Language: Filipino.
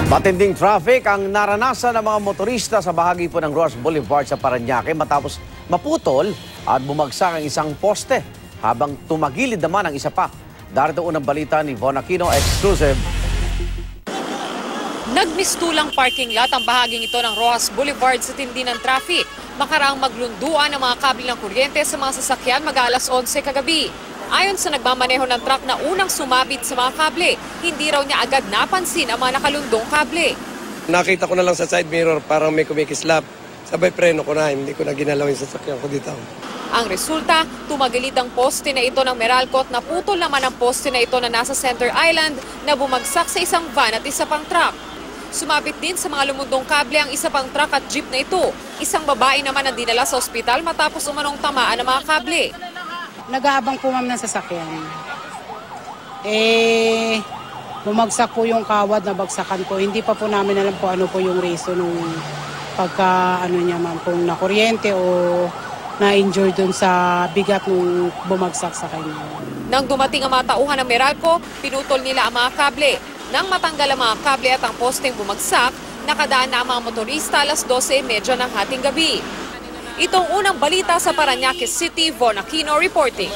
Matinding traffic ang naranasan ng mga motorista sa bahagi po ng Rojas Boulevard sa Parañaque matapos maputol at bumagsak ang isang poste habang tumagilid naman ang isa pa. Darito unang balita ni Von Aquino, exclusive. Nagmistulang parking lot ang bahaging ito ng Rojas Boulevard sa tindi ng traffic. Makaraang maglunduan ang mga kable ng kuryente sa mga sasakyan mag-alas 11 kagabi. Ayon sa nagmamaneho ng truck na unang sumabit sa mga kable, hindi raw niya agad napansin ang mga nakalundong kable. Nakita ko na lang sa side mirror parang may kumikislap. Sabay preno ko na, hindi ko na ginalaw yung sasakyan ko dito. Ang resulta, tumagilid ang poste na ito ng Meralco at naputol naman ang poste na ito na nasa Center Island na bumagsak sa isang van at isa pang truck. Sumabit din sa mga lumundong kable ang isa pang truck at jeep na ito. Isang babae naman ang dinala sa ospital matapos umanong tamaan ng mga kable. Nag-aabang po ma'am ng sasakyan. Bumagsak po yung kawad na bagsakan po. Hindi pa po namin alam po ano po yung reason nung pagka niya ma'am, kung nakuryente o na-injure dun sa bigat nung bumagsak sa kanya. Nang dumating ang mga tauhan ng Meralco, pinutol nila ang mga kable. Nang matanggal ang mga kable at ang posteng bumagsak, nakadaan na ang mga motorista alas 12:30 ng hating gabi. Itong unang balita sa Parañaque City, Von Aquino reporting.